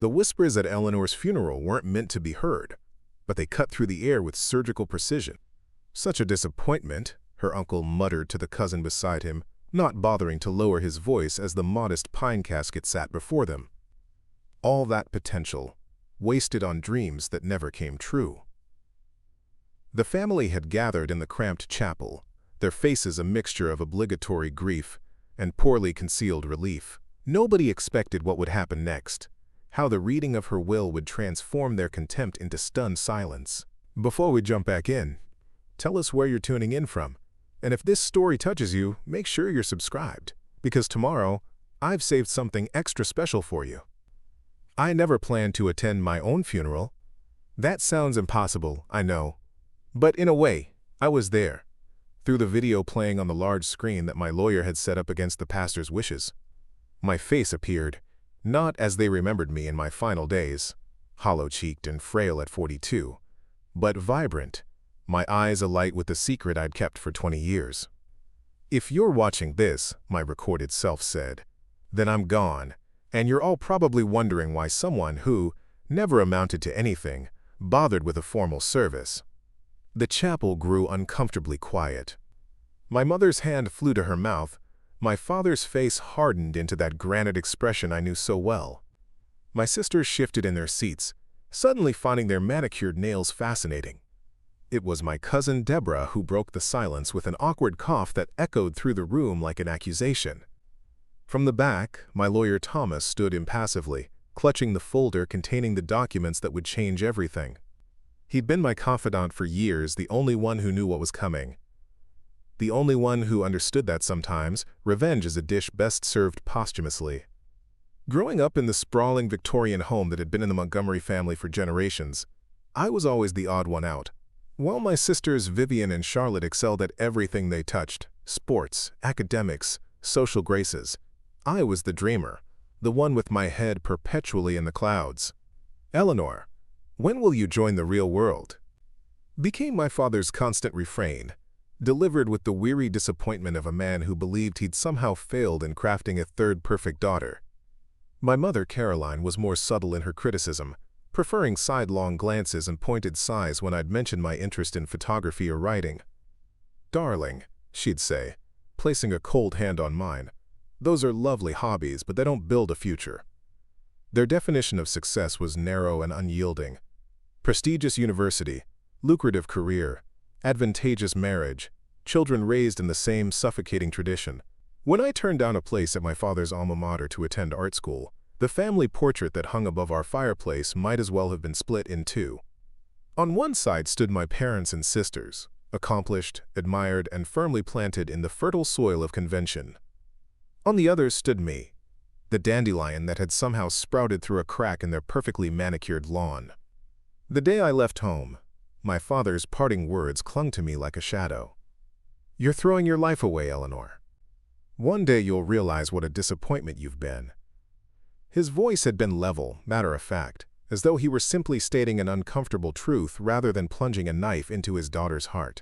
The whispers at Eleanor's funeral weren't meant to be heard, but they cut through the air with surgical precision. "Such a disappointment," her uncle muttered to the cousin beside him, not bothering to lower his voice as the modest pine casket sat before them. All that potential, wasted on dreams that never came true. The family had gathered in the cramped chapel, their faces a mixture of obligatory grief and poorly concealed relief. Nobody expected what would happen next, how the reading of her will would transform their contempt into stunned silence. Before we jump back in, tell us where you're tuning in from, and if this story touches you, make sure you're subscribed, because tomorrow, I've saved something extra special for you. I never planned to attend my own funeral. That sounds impossible, I know. But in a way, I was there, through the video playing on the large screen that my lawyer had set up against the pastor's wishes. My face appeared, not as they remembered me in my final days, hollow-cheeked and frail at 42, but vibrant, my eyes alight with the secret I'd kept for 20 years. "If you're watching this," my recorded self said, "then I'm gone, and you're all probably wondering why someone who never amounted to anything bothered with a formal service." The chapel grew uncomfortably quiet. My mother's hand flew to her mouth. My father's face hardened into that granite expression I knew so well. My sisters shifted in their seats, suddenly finding their manicured nails fascinating. It was my cousin Deborah who broke the silence with an awkward cough that echoed through the room like an accusation. From the back, my lawyer Thomas stood impassively, clutching the folder containing the documents that would change everything. He'd been my confidant for years, the only one who knew what was coming. The only one who understood that sometimes revenge is a dish best served posthumously. Growing up in the sprawling Victorian home that had been in the Montgomery family for generations, I was always the odd one out. While my sisters Vivian and Charlotte excelled at everything they touched, sports, academics, social graces, I was the dreamer, the one with my head perpetually in the clouds. "Eleanor, when will you join the real world?" became my father's constant refrain, delivered with the weary disappointment of a man who believed he'd somehow failed in crafting a third perfect daughter. My mother, Caroline, was more subtle in her criticism, preferring sidelong glances and pointed sighs when I'd mention my interest in photography or writing. "Darling," she'd say, placing a cold hand on mine, "those are lovely hobbies, but they don't build a future." Their definition of success was narrow and unyielding. Prestigious university, lucrative career, advantageous marriage, children raised in the same suffocating tradition. When I turned down a place at my father's alma mater to attend art school, the family portrait that hung above our fireplace might as well have been split in two. On one side stood my parents and sisters, accomplished, admired, and firmly planted in the fertile soil of convention. On the other stood me, the dandelion that had somehow sprouted through a crack in their perfectly manicured lawn. The day I left home, my father's parting words clung to me like a shadow. "You're throwing your life away, Eleanor. One day you'll realize what a disappointment you've been." His voice had been level, matter-of-fact, as though he were simply stating an uncomfortable truth rather than plunging a knife into his daughter's heart.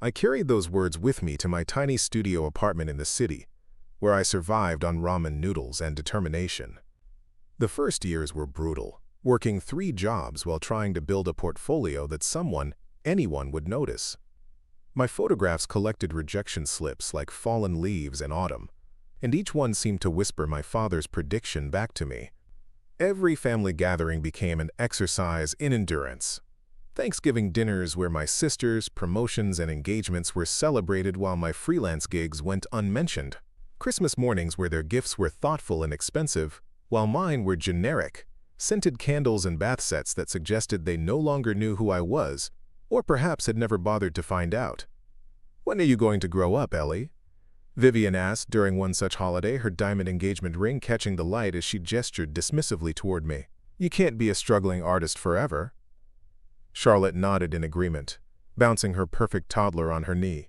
I carried those words with me to my tiny studio apartment in the city, where I survived on ramen noodles and determination. The first years were brutal, working 3 jobs while trying to build a portfolio that anyone would notice. My photographs collected rejection slips like fallen leaves in autumn, and each one seemed to whisper my father's prediction back to me. Every family gathering became an exercise in endurance. Thanksgiving dinners where my sisters' promotions and engagements were celebrated while my freelance gigs went unmentioned. Christmas mornings where their gifts were thoughtful and expensive, while mine were generic, scented candles and bath sets that suggested they no longer knew who I was, or perhaps had never bothered to find out. "When are you going to grow up, Ellie?" Vivian asked during one such holiday, her diamond engagement ring catching the light as she gestured dismissively toward me. "You can't be a struggling artist forever." Charlotte nodded in agreement, bouncing her perfect toddler on her knee.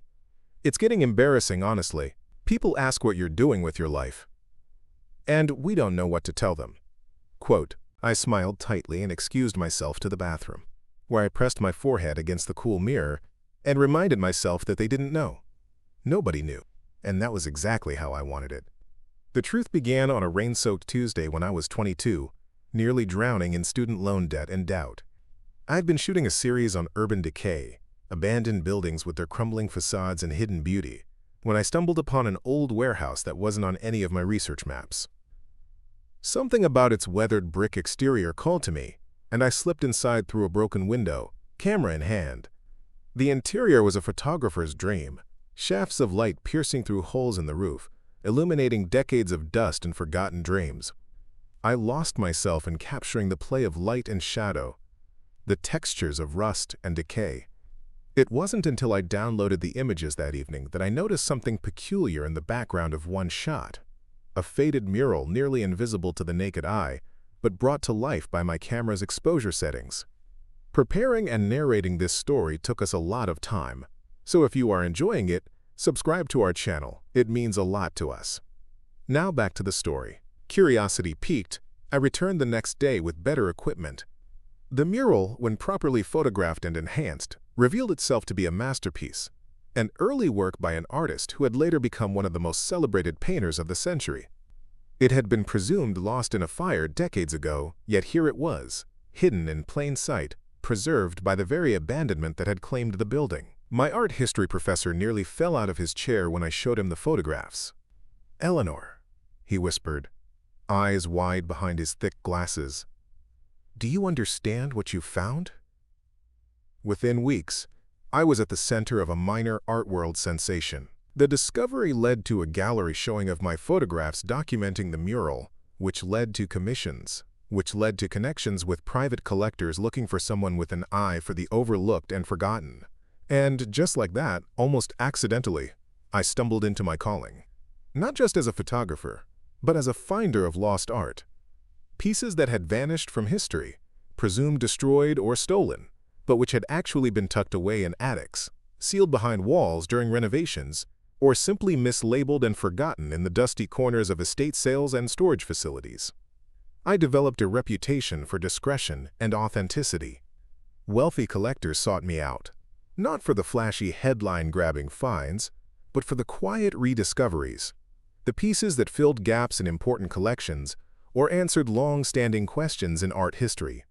"It's getting embarrassing, honestly. People ask what you're doing with your life, and we don't know what to tell them." Quote, I smiled tightly and excused myself to the bathroom, where I pressed my forehead against the cool mirror and reminded myself that they didn't know. Nobody knew, and that was exactly how I wanted it. The truth began on a rain-soaked Tuesday when I was 22, nearly drowning in student loan debt and doubt. I'd been shooting a series on urban decay, abandoned buildings with their crumbling facades and hidden beauty, when I stumbled upon an old warehouse that wasn't on any of my research maps. Something about its weathered brick exterior called to me, and I slipped inside through a broken window, camera in hand. The interior was a photographer's dream, shafts of light piercing through holes in the roof, illuminating decades of dust and forgotten dreams. I lost myself in capturing the play of light and shadow, the textures of rust and decay. It wasn't until I downloaded the images that evening that I noticed something peculiar in the background of one shot. A faded mural nearly invisible to the naked eye, but brought to life by my camera's exposure settings. Preparing and narrating this story took us a lot of time, so if you are enjoying it, subscribe to our channel. It means a lot to us. Now back to the story. Curiosity piqued, I returned the next day with better equipment. The mural, when properly photographed and enhanced, revealed itself to be a masterpiece, an early work by an artist who had later become one of the most celebrated painters of the century. It had been presumed lost in a fire decades ago, yet here it was, hidden in plain sight, preserved by the very abandonment that had claimed the building. My art history professor nearly fell out of his chair when I showed him the photographs. "Eleanor," he whispered, eyes wide behind his thick glasses, "do you understand what you found?" Within weeks, I was at the center of a minor art world sensation. The discovery led to a gallery showing of my photographs documenting the mural, which led to commissions, which led to connections with private collectors looking for someone with an eye for the overlooked and forgotten. And just like that, almost accidentally, I stumbled into my calling. Not just as a photographer, but as a finder of lost art. Pieces that had vanished from history, presumed destroyed or stolen, but which had actually been tucked away in attics, sealed behind walls during renovations, or simply mislabeled and forgotten in the dusty corners of estate sales and storage facilities. I developed a reputation for discretion and authenticity. Wealthy collectors sought me out, not for the flashy headline-grabbing finds, but for the quiet rediscoveries, the pieces that filled gaps in important collections or answered long-standing questions in art history.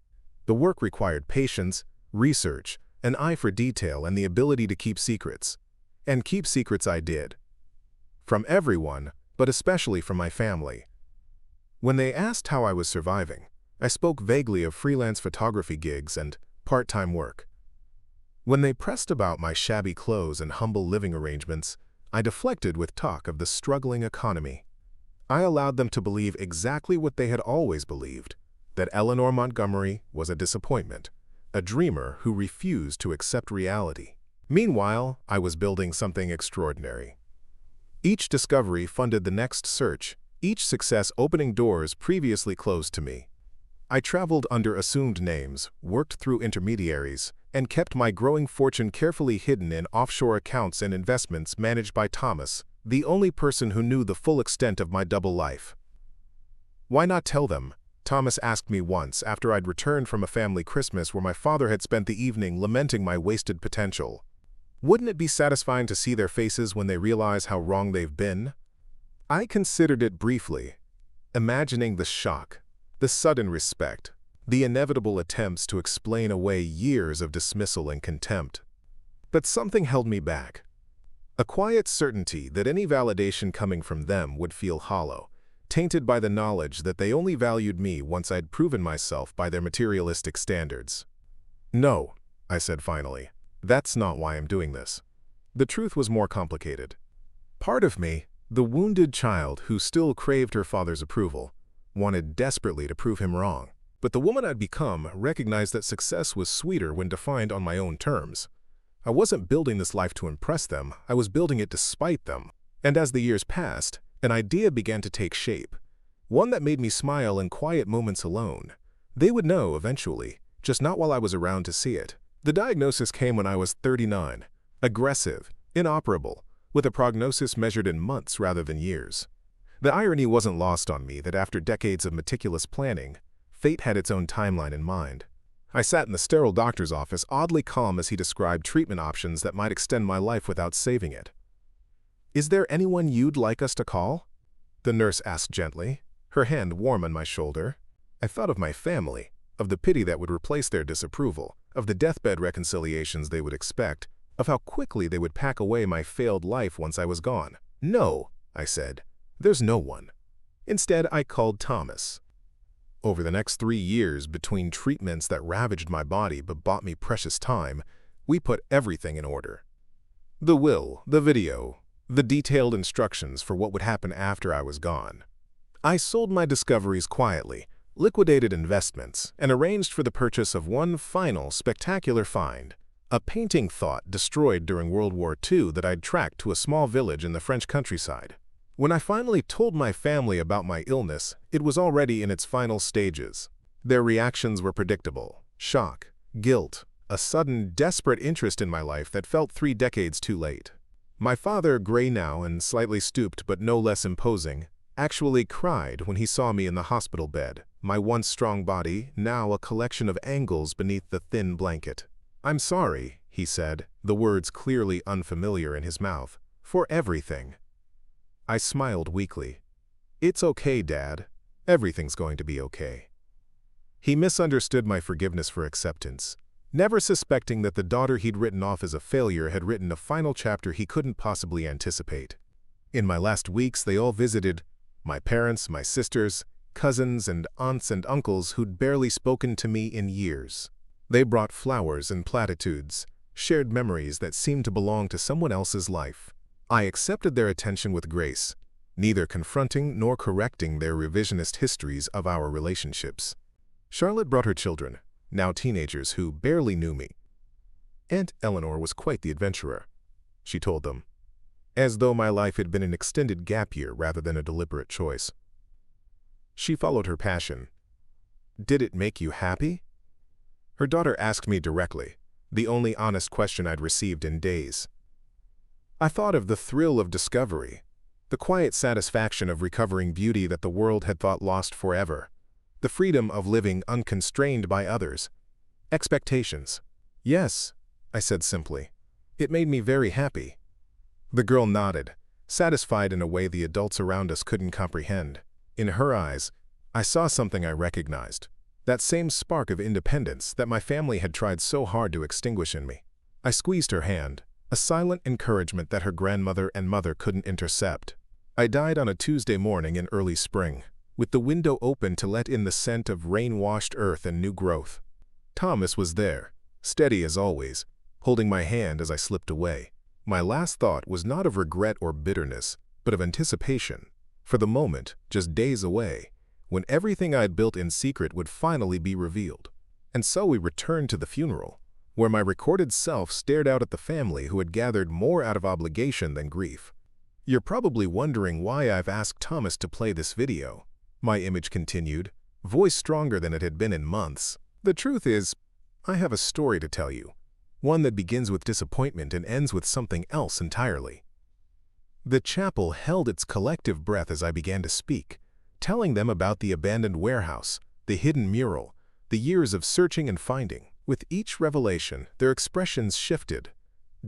The work required patience, research, an eye for detail, and the ability to keep secrets. And keep secrets I did. From everyone, but especially from my family. When they asked how I was surviving, I spoke vaguely of freelance photography gigs and part-time work. When they pressed about my shabby clothes and humble living arrangements, I deflected with talk of the struggling economy. I allowed them to believe exactly what they had always believed, that Eleanor Montgomery was a disappointment, a dreamer who refused to accept reality. Meanwhile, I was building something extraordinary. Each discovery funded the next search, each success opening doors previously closed to me. I traveled under assumed names, worked through intermediaries, and kept my growing fortune carefully hidden in offshore accounts and investments managed by Thomas, the only person who knew the full extent of my double life. "Why not tell them?" Thomas asked me once after I'd returned from a family Christmas where my father had spent the evening lamenting my wasted potential. "Wouldn't it be satisfying to see their faces when they realize how wrong they've been?" I considered it briefly, imagining the shock, the sudden respect, the inevitable attempts to explain away years of dismissal and contempt. But something held me back. A quiet certainty that any validation coming from them would feel hollow, tainted by the knowledge that they only valued me once I'd proven myself by their materialistic standards. "No," I said finally, "that's not why I'm doing this." The truth was more complicated. Part of me, the wounded child who still craved her father's approval, wanted desperately to prove him wrong. But the woman I'd become recognized that success was sweeter when defined on my own terms. I wasn't building this life to impress them, I was building it despite them. And as the years passed, an idea began to take shape, one that made me smile in quiet moments alone. They would know eventually, just not while I was around to see it. The diagnosis came when I was 39, aggressive, inoperable, with a prognosis measured in months rather than years. The irony wasn't lost on me that after decades of meticulous planning, fate had its own timeline in mind. I sat in the sterile doctor's office, oddly calm as he described treatment options that might extend my life without saving it. "Is there anyone you'd like us to call?" the nurse asked gently, her hand warm on my shoulder. I thought of my family, of the pity that would replace their disapproval, of the deathbed reconciliations they would expect, of how quickly they would pack away my failed life once I was gone. "No," I said, "there's no one." Instead, I called Thomas. Over the next 3 years, between treatments that ravaged my body but bought me precious time, we put everything in order. The will, the video, the detailed instructions for what would happen after I was gone. I sold my discoveries quietly, liquidated investments, and arranged for the purchase of one final spectacular find, a painting thought destroyed during World War II that I'd tracked to a small village in the French countryside. When I finally told my family about my illness, it was already in its final stages. Their reactions were predictable: shock, guilt, a sudden, desperate interest in my life that felt 3 decades too late. My father, gray now and slightly stooped but no less imposing, actually cried when he saw me in the hospital bed, my once strong body now a collection of angles beneath the thin blanket. "I'm sorry," he said, the words clearly unfamiliar in his mouth, "for everything." I smiled weakly. "It's okay, Dad. Everything's going to be okay." He misunderstood my forgiveness for acceptance, never suspecting that the daughter he'd written off as a failure had written a final chapter he couldn't possibly anticipate. In my last weeks, they all visited: my parents, my sisters, cousins, and aunts and uncles who'd barely spoken to me in years. They brought flowers and platitudes, shared memories that seemed to belong to someone else's life. I accepted their attention with grace, neither confronting nor correcting their revisionist histories of our relationships. Charlotte brought her children, now teenagers who barely knew me. Aunt Eleanor was quite the adventurer, she told them, as though my life had been an extended gap year rather than a deliberate choice. She followed her passion. "Did it make you happy?" Her daughter asked me directly, the only honest question I'd received in days. I thought of the thrill of discovery, the quiet satisfaction of recovering beauty that the world had thought lost forever, the freedom of living unconstrained by others' expectations. "Yes," I said simply. "It made me very happy." The girl nodded, satisfied in a way the adults around us couldn't comprehend. In her eyes, I saw something I recognized, that same spark of independence that my family had tried so hard to extinguish in me. I squeezed her hand, a silent encouragement that her grandmother and mother couldn't intercept. I died on a Tuesday morning in early spring, with the window open to let in the scent of rain-washed earth and new growth. Thomas was there, steady as always, holding my hand as I slipped away. My last thought was not of regret or bitterness, but of anticipation. For the moment, just days away, when everything I'd built in secret would finally be revealed. And so we returned to the funeral, where my recorded self stared out at the family who had gathered more out of obligation than grief. "You're probably wondering why I've asked Thomas to play this video," my image continued, voice stronger than it had been in months. "The truth is, I have a story to tell you, one that begins with disappointment and ends with something else entirely." The chapel held its collective breath as I began to speak, telling them about the abandoned warehouse, the hidden mural, the years of searching and finding. With each revelation, their expressions shifted,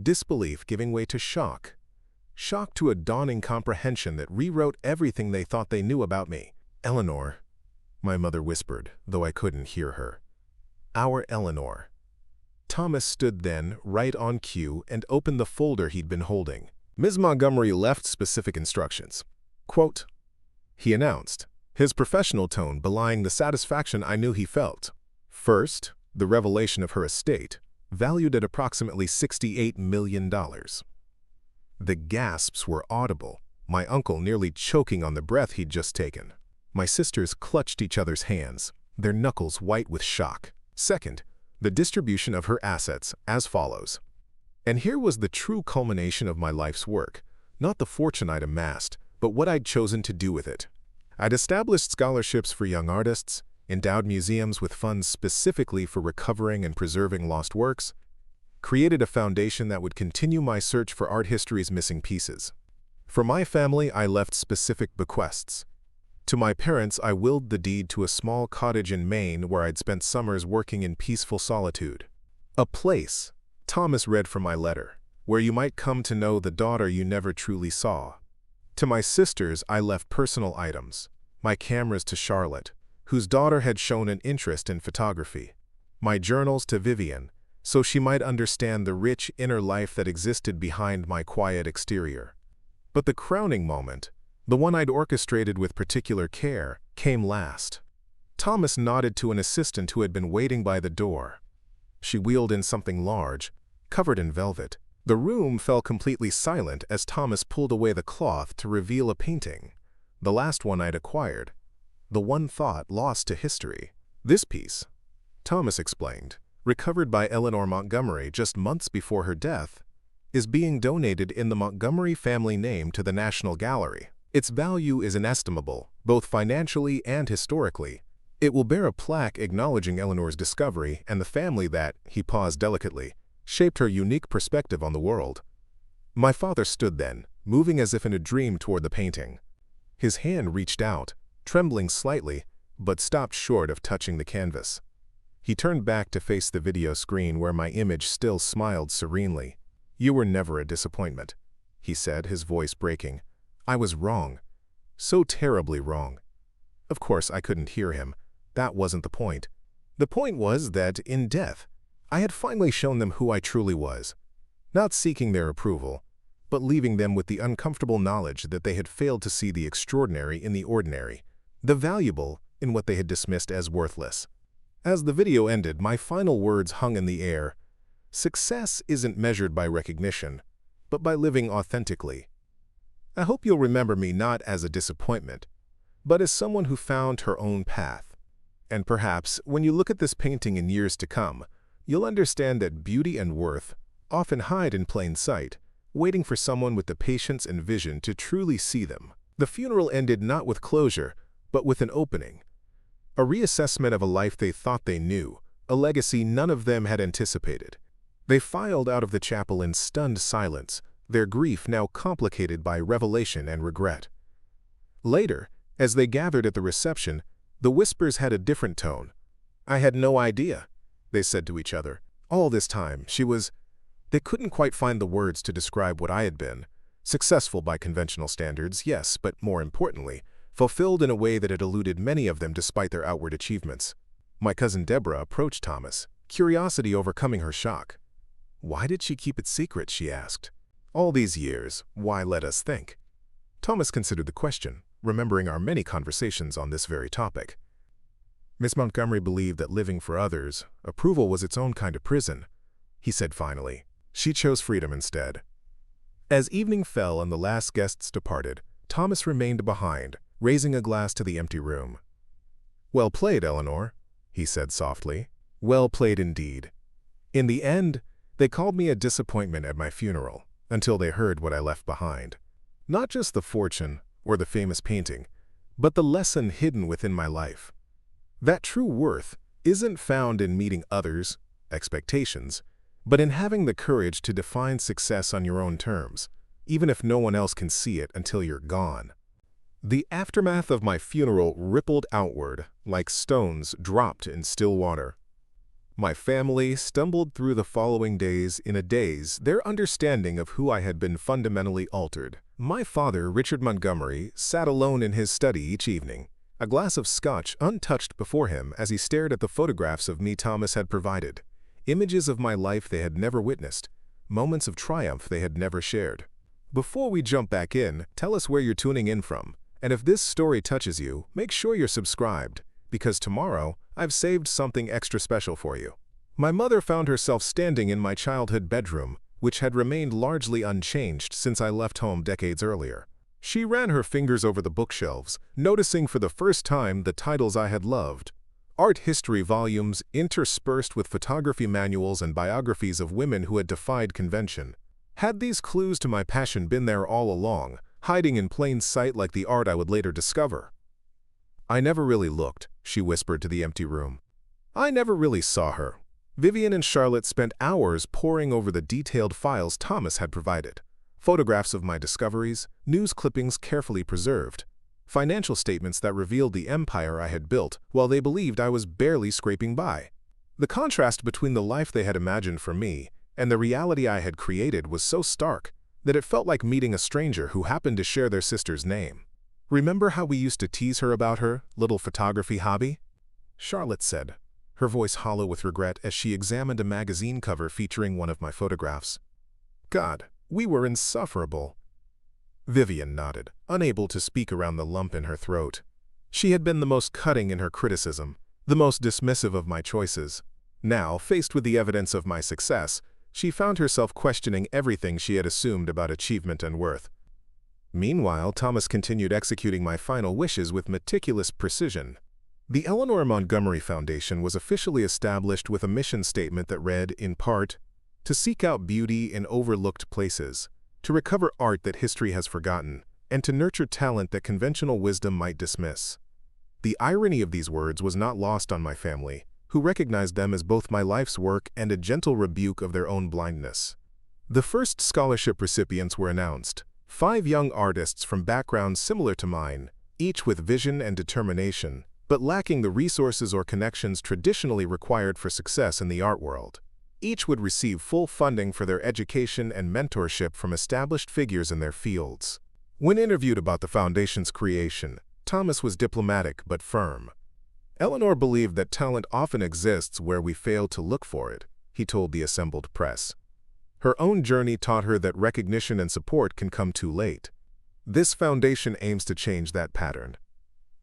disbelief giving way to shock. Shock to a dawning comprehension that rewrote everything they thought they knew about me. "Eleanor," my mother whispered, though I couldn't hear her. "Our Eleanor." Thomas stood then, right on cue, and opened the folder he'd been holding. Ms. Montgomery left specific instructions. Quote, he announced, his professional tone belying the satisfaction I knew he felt. First, the revelation of her estate, valued at approximately $68 million. The gasps were audible, my uncle nearly choking on the breath he'd just taken. My sisters clutched each other's hands, their knuckles white with shock. Second, the distribution of her assets as follows. And here was the true culmination of my life's work, not the fortune I'd amassed, but what I'd chosen to do with it. I'd established scholarships for young artists, endowed museums with funds specifically for recovering and preserving lost works, created a foundation that would continue my search for art history's missing pieces. For my family, I left specific bequests. To my parents, I willed the deed to a small cottage in Maine where I'd spent summers working in peaceful solitude. A place, Thomas read from my letter, where you might come to know the daughter you never truly saw. To my sisters, I left personal items, my cameras to Charlotte, whose daughter had shown an interest in photography. My journals to Vivian, so she might understand the rich inner life that existed behind my quiet exterior. But the crowning moment, the one I'd orchestrated with particular care, came last. Thomas nodded to an assistant who had been waiting by the door. She wheeled in something large, covered in velvet. The room fell completely silent as Thomas pulled away the cloth to reveal a painting, the last one I'd acquired, the one thought lost to history. This piece, Thomas explained, recovered by Eleanor Montgomery just months before her death, is being donated in the Montgomery family name to the National Gallery. Its value is inestimable, both financially and historically. It will bear a plaque acknowledging Eleanor's discovery and the family that, he paused delicately, shaped her unique perspective on the world. My father stood then, moving as if in a dream toward the painting. His hand reached out, trembling slightly, but stopped short of touching the canvas. He turned back to face the video screen where my image still smiled serenely. "You were never a disappointment," he said, his voice breaking. "I was wrong. So terribly wrong." Of course, I couldn't hear him. That wasn't the point. The point was that, in death, I had finally shown them who I truly was, not seeking their approval, but leaving them with the uncomfortable knowledge that they had failed to see the extraordinary in the ordinary, the valuable in what they had dismissed as worthless. As the video ended, my final words hung in the air. Success isn't measured by recognition, but by living authentically. I hope you'll remember me not as a disappointment, but as someone who found her own path. And perhaps, when you look at this painting in years to come, you'll understand that beauty and worth often hide in plain sight, waiting for someone with the patience and vision to truly see them. The funeral ended not with closure, but with an opening. A reassessment of a life they thought they knew, a legacy none of them had anticipated. They filed out of the chapel in stunned silence, their grief now complicated by revelation and regret. Later, as they gathered at the reception, the whispers had a different tone. "I had no idea," they said to each other. "All this time, she was—" They couldn't quite find the words to describe what I had been. Successful by conventional standards, yes, but more importantly, fulfilled in a way that had eluded many of them despite their outward achievements. My cousin Deborah approached Thomas, curiosity overcoming her shock. "Why did she keep it secret?" she asked. "All these years, why let us think?" Thomas considered the question, remembering our many conversations on this very topic. "Miss Montgomery believed that living for others, approval was its own kind of prison," he said finally. "She chose freedom instead." As evening fell and the last guests departed, Thomas remained behind, raising a glass to the empty room. "Well played, Eleanor," he said softly. "Well played indeed. In the end, they called me a disappointment at my funeral, until they heard what I left behind. Not just the fortune or the famous painting, but the lesson hidden within my life. That true worth isn't found in meeting others' expectations, but in having the courage to define success on your own terms, even if no one else can see it until you're gone." The aftermath of my funeral rippled outward like stones dropped in still water. My family stumbled through the following days in a daze, their understanding of who I had been fundamentally altered. My father, Richard Montgomery, sat alone in his study each evening, a glass of scotch untouched before him as he stared at the photographs of me Thomas had provided, images of my life they had never witnessed, moments of triumph they had never shared. Before we jump back in, tell us where you're tuning in from, and if this story touches you, make sure you're subscribed, because tomorrow, I've saved something extra special for you. My mother found herself standing in my childhood bedroom, which had remained largely unchanged since I left home decades earlier. She ran her fingers over the bookshelves, noticing for the first time the titles I had loved. Art history volumes interspersed with photography manuals and biographies of women who had defied convention. Had these clues to my passion been there all along, hiding in plain sight like the art I would later discover? "I never really looked," she whispered to the empty room. "I never really saw her." Vivian and Charlotte spent hours poring over the detailed files Thomas had provided. Photographs of my discoveries, news clippings carefully preserved, financial statements that revealed the empire I had built while they believed I was barely scraping by. The contrast between the life they had imagined for me and the reality I had created was so stark that it felt like meeting a stranger who happened to share their sister's name. Remember how we used to tease her about her little photography hobby? Charlotte said, her voice hollow with regret as she examined a magazine cover featuring one of my photographs. God, we were insufferable. Vivian nodded, unable to speak around the lump in her throat. She had been the most cutting in her criticism, the most dismissive of my choices. Now, faced with the evidence of my success, she found herself questioning everything she had assumed about achievement and worth. Meanwhile, Thomas continued executing my final wishes with meticulous precision. The Eleanor Montgomery Foundation was officially established with a mission statement that read, in part, to seek out beauty in overlooked places, to recover art that history has forgotten, and to nurture talent that conventional wisdom might dismiss. The irony of these words was not lost on my family, who recognized them as both my life's work and a gentle rebuke of their own blindness. The first scholarship recipients were announced, 5 young artists from backgrounds similar to mine, each with vision and determination, but lacking the resources or connections traditionally required for success in the art world. Each would receive full funding for their education and mentorship from established figures in their fields. When interviewed about the foundation's creation, Thomas was diplomatic but firm. Eleanor believed that talent often exists where we fail to look for it, he told the assembled press. Her own journey taught her that recognition and support can come too late. This foundation aims to change that pattern.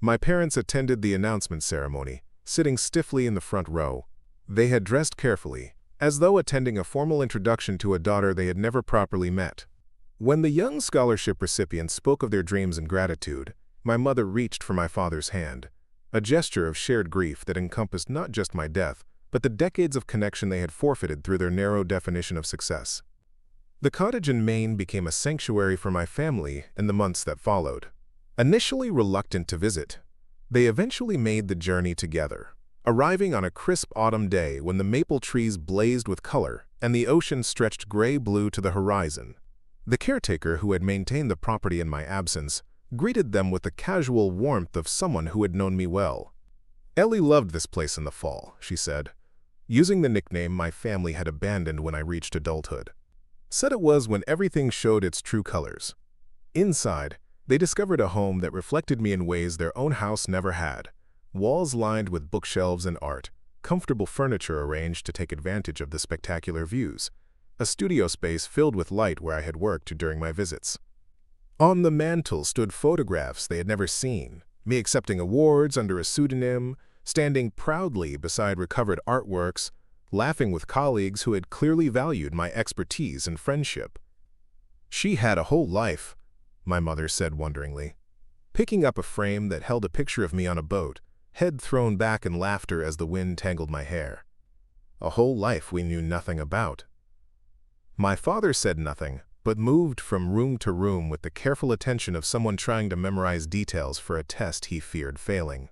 My parents attended the announcement ceremony, sitting stiffly in the front row. They had dressed carefully, as though attending a formal introduction to a daughter they had never properly met. When the young scholarship recipients spoke of their dreams and gratitude, my mother reached for my father's hand, a gesture of shared grief that encompassed not just my death, but the decades of connection they had forfeited through their narrow definition of success. The cottage in Maine became a sanctuary for my family in the months that followed. Initially reluctant to visit, they eventually made the journey together, arriving on a crisp autumn day when the maple trees blazed with color and the ocean stretched gray-blue to the horizon. The caretaker who had maintained the property in my absence greeted them with the casual warmth of someone who had known me well. Ellie loved this place in the fall, she said, using the nickname my family had abandoned when I reached adulthood. Said it was when everything showed its true colors. Inside, they discovered a home that reflected me in ways their own house never had. Walls lined with bookshelves and art, comfortable furniture arranged to take advantage of the spectacular views, a studio space filled with light where I had worked during my visits. On the mantel stood photographs they had never seen, me accepting awards under a pseudonym, standing proudly beside recovered artworks, laughing with colleagues who had clearly valued my expertise and friendship. She had a whole life, my mother said wonderingly, picking up a frame that held a picture of me on a boat, head thrown back in laughter as the wind tangled my hair. A whole life we knew nothing about. My father said nothing, but moved from room to room with the careful attention of someone trying to memorize details for a test he feared failing.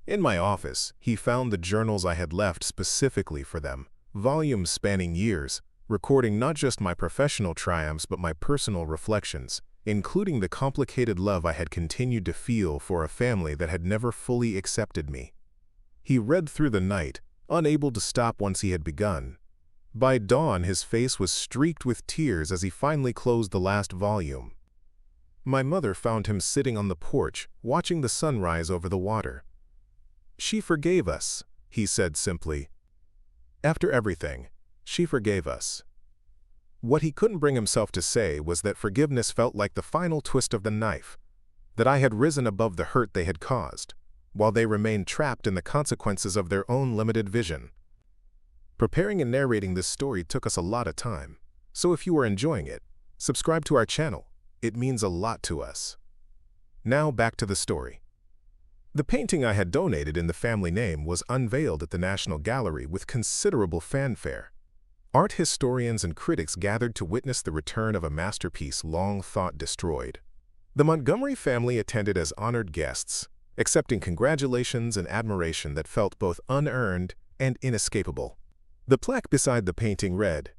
In my office, he found the journals I had left specifically for them, volumes spanning years, recording not just my professional triumphs but my personal reflections, including the complicated love I had continued to feel for a family that had never fully accepted me. He read through the night, unable to stop once he had begun. By dawn, his face was streaked with tears as he finally closed the last volume. My mother found him sitting on the porch, watching the sunrise over the water. "She forgave us," he said simply. "After everything, she forgave us." What he couldn't bring himself to say was that forgiveness felt like the final twist of the knife, that I had risen above the hurt they had caused, while they remained trapped in the consequences of their own limited vision. Preparing and narrating this story took us a lot of time, so if you are enjoying it, subscribe to our channel. It means a lot to us. Now back to the story. The painting I had donated in the family name was unveiled at the National Gallery with considerable fanfare. Art historians and critics gathered to witness the return of a masterpiece long thought destroyed. The Montgomery family attended as honored guests, accepting congratulations and admiration that felt both unearned and inescapable. The plaque beside the painting read,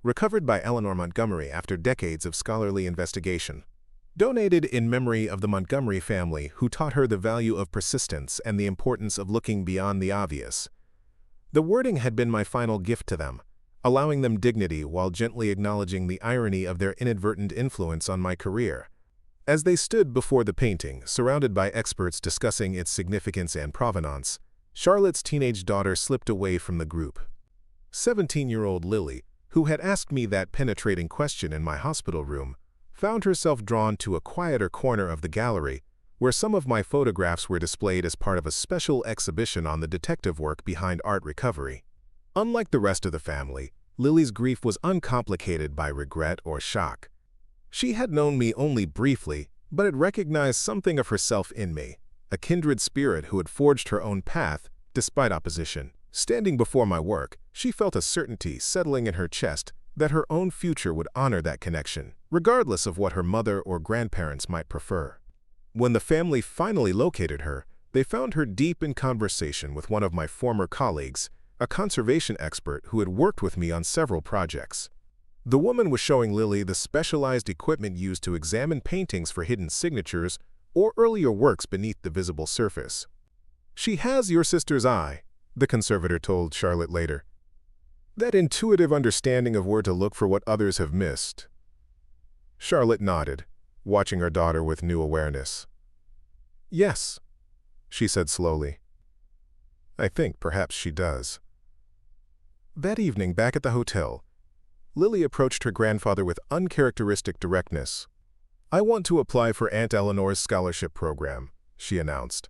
"Recovered by Eleanor Montgomery after decades of scholarly investigation. Donated in memory of the Montgomery family who taught her the value of persistence and the importance of looking beyond the obvious." The wording had been my final gift to them, allowing them dignity while gently acknowledging the irony of their inadvertent influence on my career. As they stood before the painting, surrounded by experts discussing its significance and provenance, Charlotte's teenage daughter slipped away from the group. 17-year-old Lily, who had asked me that penetrating question in my hospital room, found herself drawn to a quieter corner of the gallery, where some of my photographs were displayed as part of a special exhibition on the detective work behind art recovery. Unlike the rest of the family, Lily's grief was uncomplicated by regret or shock. She had known me only briefly, but had recognized something of herself in me, a kindred spirit who had forged her own path despite opposition. Standing before my work, she felt a certainty settling in her chest that her own future would honor that connection, regardless of what her mother or grandparents might prefer. When the family finally located her, they found her deep in conversation with one of my former colleagues, a conservation expert who had worked with me on several projects. The woman was showing Lily the specialized equipment used to examine paintings for hidden signatures or earlier works beneath the visible surface. "She has your sister's eye," the conservator told Charlotte later. "That intuitive understanding of where to look for what others have missed." Charlotte nodded, watching her daughter with new awareness. "Yes," she said slowly. "I think perhaps she does." That evening, back at the hotel, Lily approached her grandfather with uncharacteristic directness. "I want to apply for Aunt Eleanor's scholarship program," she announced,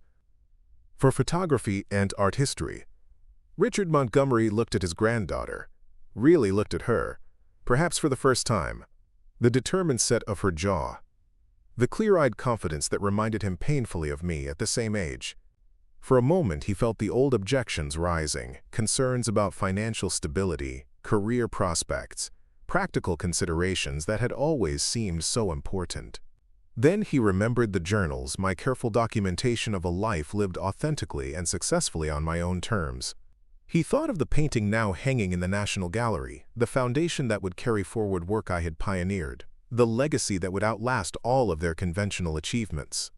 "for photography and art history." Richard Montgomery looked at his granddaughter, really looked at her, perhaps for the first time. The determined set of her jaw, the clear-eyed confidence that reminded him painfully of me at the same age. For a moment he felt the old objections rising, concerns about financial stability, career prospects, practical considerations that had always seemed so important. Then he remembered the journals, my careful documentation of a life lived authentically and successfully on my own terms. He thought of the painting now hanging in the National Gallery, the foundation that would carry forward work I had pioneered, the legacy that would outlast all of their conventional achievements.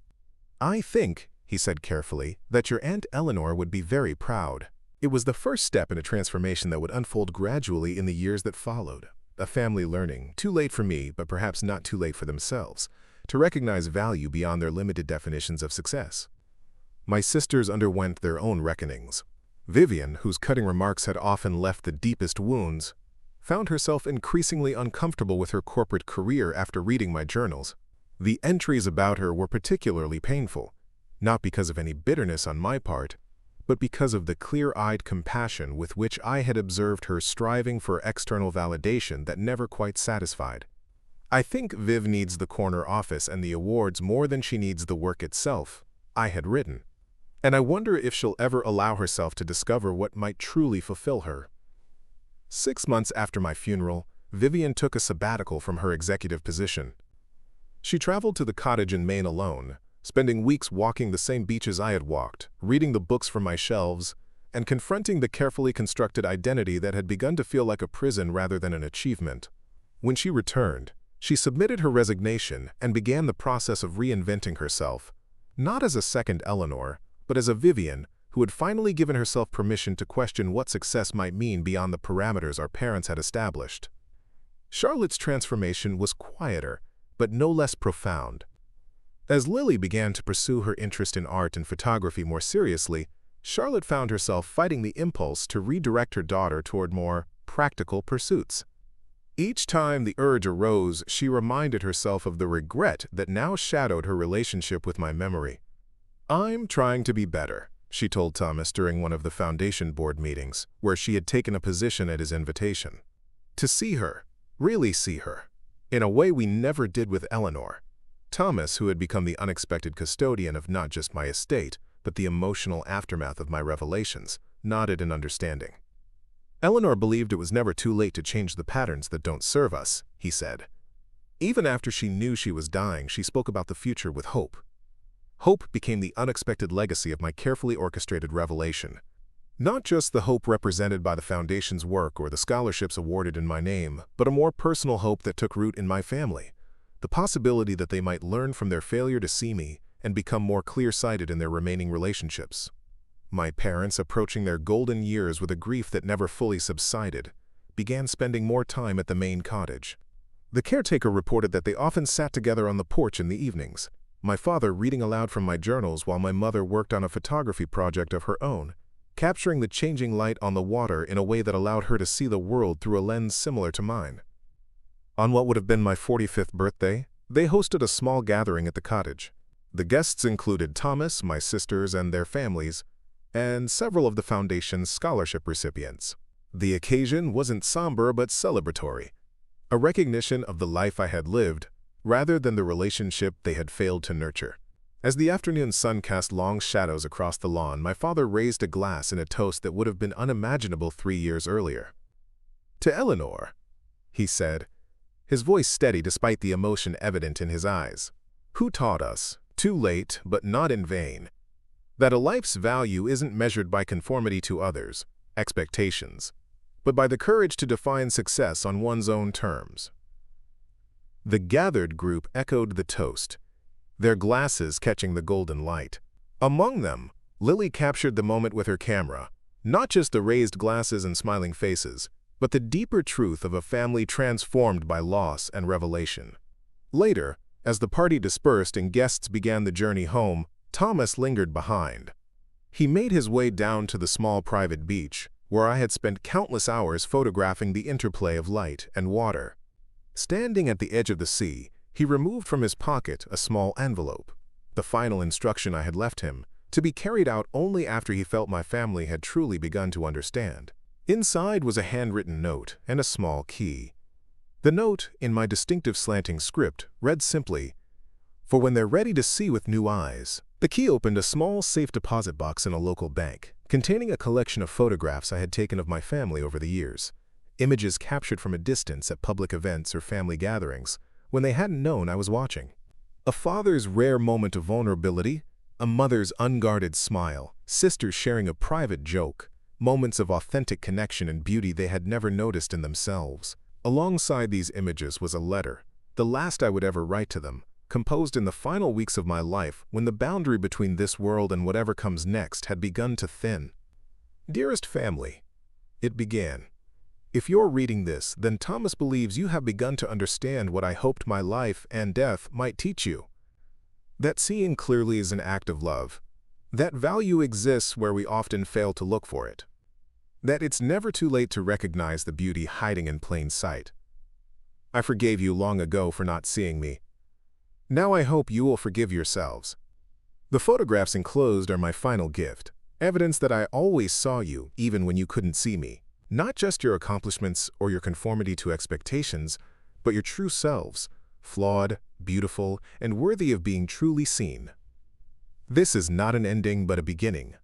"I think," he said carefully, "that your Aunt Eleanor would be very proud." It was the first step in a transformation that would unfold gradually in the years that followed. A family learning, too late for me, but perhaps not too late for themselves, to recognize value beyond their limited definitions of success. My sisters underwent their own reckonings. Vivian, whose cutting remarks had often left the deepest wounds, found herself increasingly uncomfortable with her corporate career after reading my journals. The entries about her were particularly painful, not because of any bitterness on my part, but because of the clear-eyed compassion with which I had observed her striving for external validation that never quite satisfied. "I think Viv needs the corner office and the awards more than she needs the work itself," I had written. "And I wonder if she'll ever allow herself to discover what might truly fulfill her." 6 months after my funeral, Vivian took a sabbatical from her executive position. She traveled to the cottage in Maine alone, spending weeks walking the same beaches I had walked, reading the books from my shelves, and confronting the carefully constructed identity that had begun to feel like a prison rather than an achievement. When she returned, she submitted her resignation and began the process of reinventing herself, not as a second Eleanor, but as a Vivian who had finally given herself permission to question what success might mean beyond the parameters our parents had established. Charlotte's transformation was quieter, but no less profound. As Lily began to pursue her interest in art and photography more seriously, Charlotte found herself fighting the impulse to redirect her daughter toward more practical pursuits. Each time the urge arose, she reminded herself of the regret that now shadowed her relationship with my memory. "I'm trying to be better," she told Thomas during one of the foundation board meetings, where she had taken a position at his invitation. "To see her, really see her, in a way we never did with Eleanor." Thomas, who had become the unexpected custodian of not just my estate, but the emotional aftermath of my revelations, nodded in understanding. "Eleanor believed it was never too late to change the patterns that don't serve us," he said. "Even after she knew she was dying, she spoke about the future with hope. Hope became the unexpected legacy of my carefully orchestrated revelation. Not just the hope represented by the Foundation's work or the scholarships awarded in my name, but a more personal hope that took root in my family. The possibility that they might learn from their failure to see me and become more clear-sighted in their remaining relationships. My parents, approaching their golden years with a grief that never fully subsided, began spending more time at the main cottage. The caretaker reported that they often sat together on the porch in the evenings, my father reading aloud from my journals while my mother worked on a photography project of her own, capturing the changing light on the water in a way that allowed her to see the world through a lens similar to mine. On what would have been my 45th birthday, they hosted a small gathering at the cottage. The guests included Thomas, my sisters, and their families, and several of the Foundation's scholarship recipients. The occasion wasn't somber but celebratory, a recognition of the life I had lived, rather than the relationship they had failed to nurture. As the afternoon sun cast long shadows across the lawn, my father raised a glass in a toast that would have been unimaginable 3 years earlier. "To Eleanor," he said, his voice steady despite the emotion evident in his eyes, "who taught us, too late but not in vain, that a life's value isn't measured by conformity to others' expectations, but by the courage to define success on one's own terms." The gathered group echoed the toast, their glasses catching the golden light. Among them, Lily captured the moment with her camera, not just the raised glasses and smiling faces, but the deeper truth of a family transformed by loss and revelation. Later, as the party dispersed and guests began the journey home, Thomas lingered behind. He made his way down to the small private beach, where I had spent countless hours photographing the interplay of light and water. Standing at the edge of the sea, he removed from his pocket a small envelope, the final instruction I had left him, to be carried out only after he felt my family had truly begun to understand. Inside was a handwritten note and a small key. The note, in my distinctive slanting script, read simply, "For when they're ready to see with new eyes." The key opened a small safe deposit box in a local bank, containing a collection of photographs I had taken of my family over the years, images captured from a distance at public events or family gatherings, when they hadn't known I was watching. A father's rare moment of vulnerability, a mother's unguarded smile, sisters sharing a private joke, moments of authentic connection and beauty they had never noticed in themselves. Alongside these images was a letter, the last I would ever write to them, composed in the final weeks of my life when the boundary between this world and whatever comes next had begun to thin. "Dearest family," it began, "if you're reading this, then Thomas believes you have begun to understand what I hoped my life and death might teach you. That seeing clearly is an act of love. That value exists where we often fail to look for it. That it's never too late to recognize the beauty hiding in plain sight. I forgave you long ago for not seeing me. Now I hope you will forgive yourselves. The photographs enclosed are my final gift, evidence that I always saw you even when you couldn't see me. Not just your accomplishments or your conformity to expectations, but your true selves, flawed, beautiful, and worthy of being truly seen. This is not an ending but a beginning.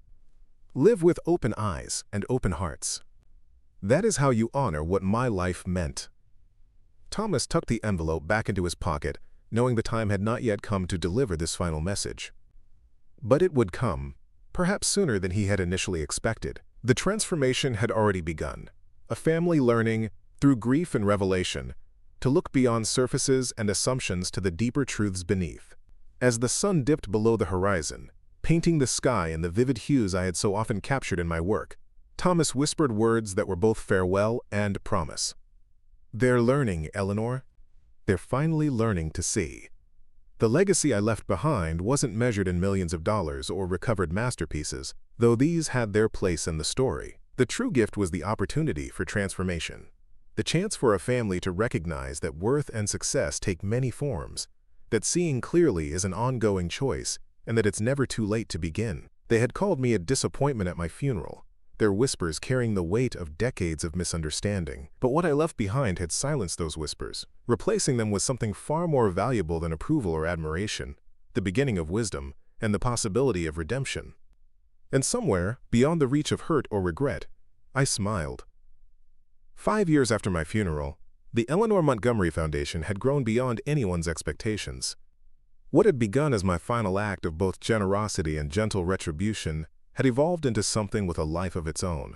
Live with open eyes and open hearts. That is how you honor what my life meant." Thomas tucked the envelope back into his pocket, knowing the time had not yet come to deliver this final message. But it would come, perhaps sooner than he had initially expected. The transformation had already begun, a family learning, through grief and revelation, to look beyond surfaces and assumptions to the deeper truths beneath. As the sun dipped below the horizon, painting the sky in the vivid hues I had so often captured in my work, Thomas whispered words that were both farewell and promise. "They're learning, Eleanor. They're finally learning to see." The legacy I left behind wasn't measured in millions of dollars or recovered masterpieces, though these had their place in the story. The true gift was the opportunity for transformation, the chance for a family to recognize that worth and success take many forms, that seeing clearly is an ongoing choice, and that it's never too late to begin. They had called me a disappointment at my funeral, their whispers carrying the weight of decades of misunderstanding. But what I left behind had silenced those whispers, replacing them with something far more valuable than approval or admiration, the beginning of wisdom and the possibility of redemption. And somewhere, beyond the reach of hurt or regret, I smiled. 5 years after my funeral, the Eleanor Montgomery Foundation had grown beyond anyone's expectations. What had begun as my final act of both generosity and gentle retribution had evolved into something with a life of its own,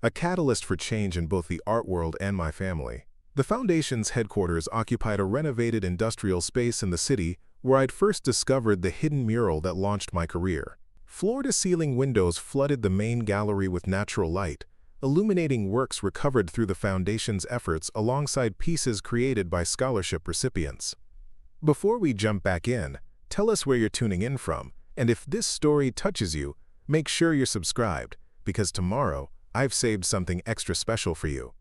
a catalyst for change in both the art world and my family. The Foundation's headquarters occupied a renovated industrial space in the city where I'd first discovered the hidden mural that launched my career. Floor-to-ceiling windows flooded the main gallery with natural light, illuminating works recovered through the Foundation's efforts alongside pieces created by scholarship recipients. Before we jump back in, tell us where you're tuning in from, and if this story touches you, make sure you're subscribed, because tomorrow I've saved something extra special for you.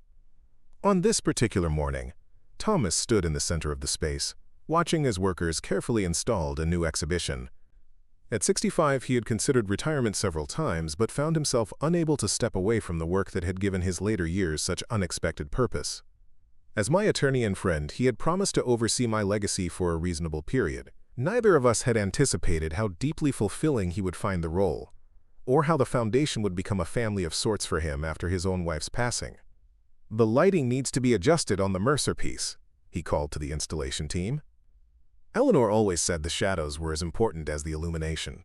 On this particular morning, Thomas stood in the center of the space, watching as workers carefully installed a new exhibition. At 65, he had considered retirement several times but found himself unable to step away from the work that had given his later years such unexpected purpose. As my attorney and friend, he had promised to oversee my legacy for a reasonable period. Neither of us had anticipated how deeply fulfilling he would find the role, or how the Foundation would become a family of sorts for him after his own wife's passing. "The lighting needs to be adjusted on the Mercer piece," he called to the installation team. Eleanor always said the shadows were as important as the illumination.